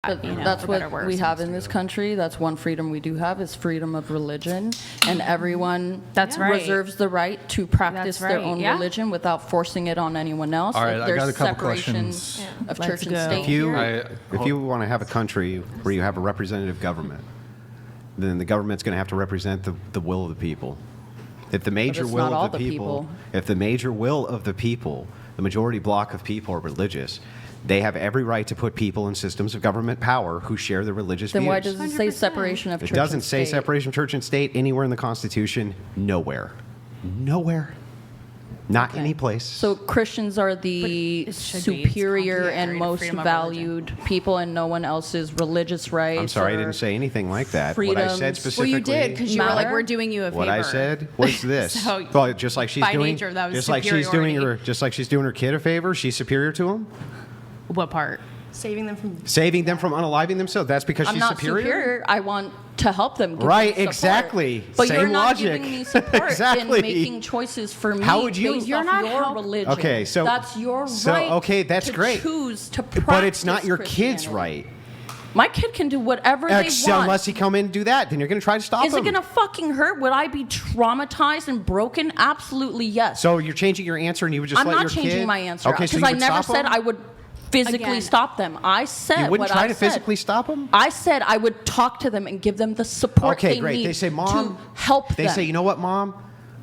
That's what we have in this country. That's one freedom we do have is freedom of religion, and everyone reserves the right to practice their own religion without forcing it on anyone else. All right, I got a couple separation questions. of church and state. If you want to have a country where you have a representative government, then the government's going to have to represent the will of the people. If the major will of the people, if the major will of the people, the majority block of people are religious, they have every right to put people in systems of government power who share their religious views. Then why does it say separation of church and state? It doesn't say separation of church and state anywhere in the Constitution. Nowhere. Nowhere. Not any place. So Christians are the superior and most valued people, and no one else's religious rights. I'm sorry, I didn't say anything like that. What I said specifically. Well, you did, because you were like, "We're doing you a favor." What I said was this. So, well, just like she's by doing, nature, that was just like she's doing her kid a favor. She's superior to him. What part? Saving them from unaliving themselves. That's because she's superior. I want to help them. Right, exactly. But Same you're not logic. giving me support Exactly. in making choices for me. How would you? Based off your religion. Okay, so that's your right. Okay, that's to great. Choose to practice but it's not your kid's right. My kid can do whatever they want. Unless he come in and do that, then you're going to try to stop him. Is it going to fucking hurt? Would I be traumatized and broken? Absolutely yes. So you're changing your answer, and you would just let your kid. I'm not changing my answer. Okay, so because I never said I would physically stop them. I said you wouldn't try to physically stop them? I said I would talk to them and give them the support they need they say, Mom, to help them. They say, you know what, Mom?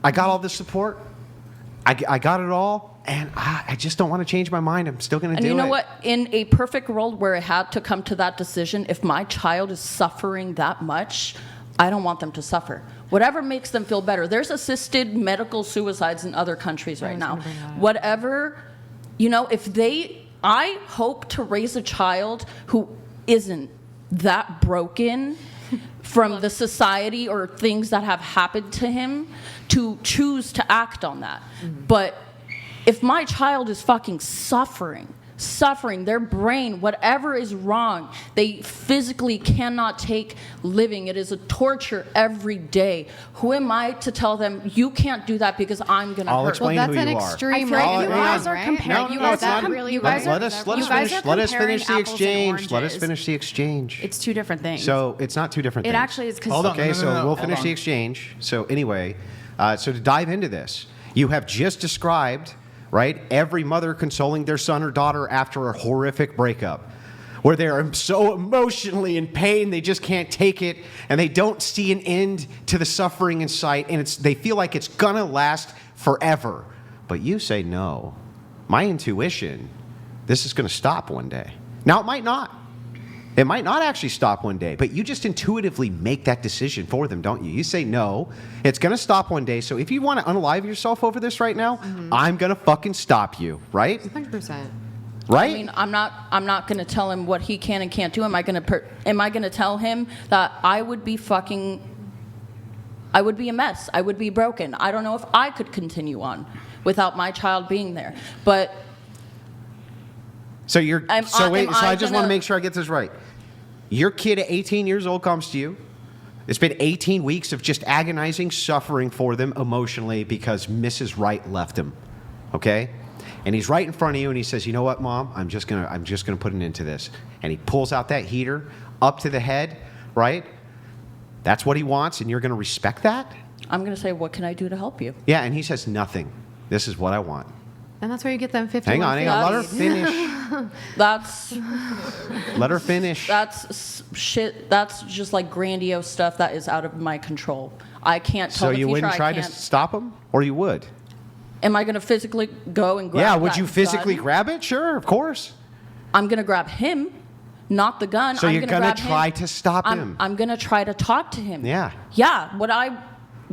I got all this support. I got it all, and I just don't want to change my mind. I'm still going to do it. And you know what? In a perfect world where it had to come to that decision, if my child is suffering that much, I don't want them to suffer. Whatever makes them feel better. There's assisted medical suicides in other countries right now. Whatever, I hope to raise a child who isn't that broken from the society or things that have happened to him to choose to act on that. But if my child is fucking suffering, their brain, whatever is wrong, they physically cannot take living. It is a torture every day. Who am I to tell them, you can't do that because I'm going to hurt? Explain that's who an you extreme. are. You guys are comparing. Let us finish the exchange. Let us finish the exchange. It's two different things. So it's not two different things. It actually is. Okay, so we'll finish the exchange. So anyway, so to dive into this, you have just described, right, every mother consoling their son or daughter after a horrific breakup, where they're so emotionally in pain they just can't take it, and they don't see an end to the suffering in sight, and they feel like it's gonna last forever. But you say, no, my intuition, this is gonna stop one day. Now, it might not. It might not actually stop one day, but you just intuitively make that decision for them, don't you? You say, no, it's going to stop one day. So if you want to unalive yourself over this right now, I'm going to fucking stop you, right? 100%. Right? I mean, I'm not going to tell him what he can and can't do. Am I going to tell him that I would be a mess. I would be broken. I don't know if I could continue on without my child being there. But so I just want to make sure I get this right. Your kid at 18 years old comes to you. It's been 18 weeks of just agonizing suffering for them emotionally because Mrs. Wright left him. Okay? And he's right in front of you and he says, you know what, Mom? I'm just gonna put an end to this. And he pulls out that heater up to the head, right? That's what he wants, and you're gonna respect that? I'm gonna say, what can I do to help you? Yeah, and he says nothing. This is what I want. And that's where you get them 50. Hang on. Let her finish. Let her finish. That's shit. That's just like grandiose stuff that is out of my control. I can't tell the future. So you wouldn't try to stop him? Or you would? Am I going to physically go and grab Yeah, would that you physically gun? grab it? Sure, of course. I'm going to grab him, not the gun. So you're going to try to stop him? I'm going to try to talk to him. Yeah. Yeah, what I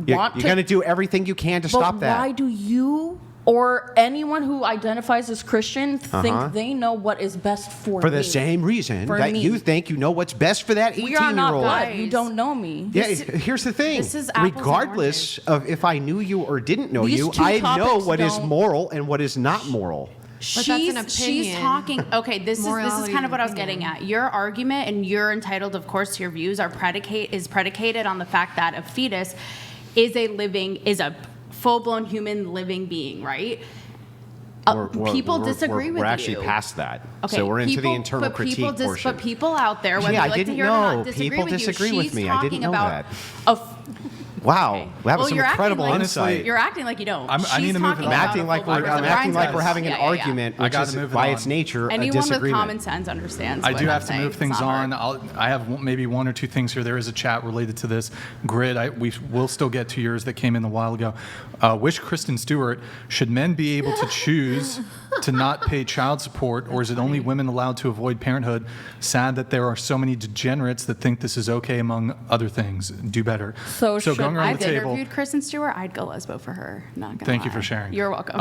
You're going to do everything you can to stop that. But why do you or anyone who identifies as Christian think they know what is best for me? For the same reason that you think you know what's best for that 18-year-old. We are not God. You don't know me. Yeah, here's the thing. Regardless of if I knew you or didn't know you, I know what is moral and what is not moral. But that's an opinion. She's talking. Okay, this is kind of what I was getting at. Your argument, and you're entitled, of course, to your views, is predicated on the fact that a fetus is a full-blown human living being, right? People disagree with We're actually you. past that. Okay, So we're into the internal critique portion. But people out there, whether Gee, you I like to didn't hear it or know. not, disagree People with you. disagree with She's me. I didn't talking know about that. Wow, Okay. that was Well, some you're acting incredible like- insight. You're acting like you don't. I need She's to move it talking on. I'm about acting a like full we're, version. I'm acting like we're Brian's having an yeah, yeah, yeah. argument, I which gotta is move it by on. its nature a Anyone with disagreement. common sense understands. I what do I'm have to saying. move It's things not hard. on. I have maybe one or two things here. There is a chat related to this grid. We will still get to yours that came in a while ago. Wish Kristen Stewart, should men be able to choose to not pay child support, or is it only women allowed to avoid parenthood? Sad that there are so many degenerates that think this is okay, among other things. Do better. So should- going around I've the table. interviewed Kristen Stewart. I'd go lesbo for her. Not gonna Thank you lie. for sharing. You're welcome.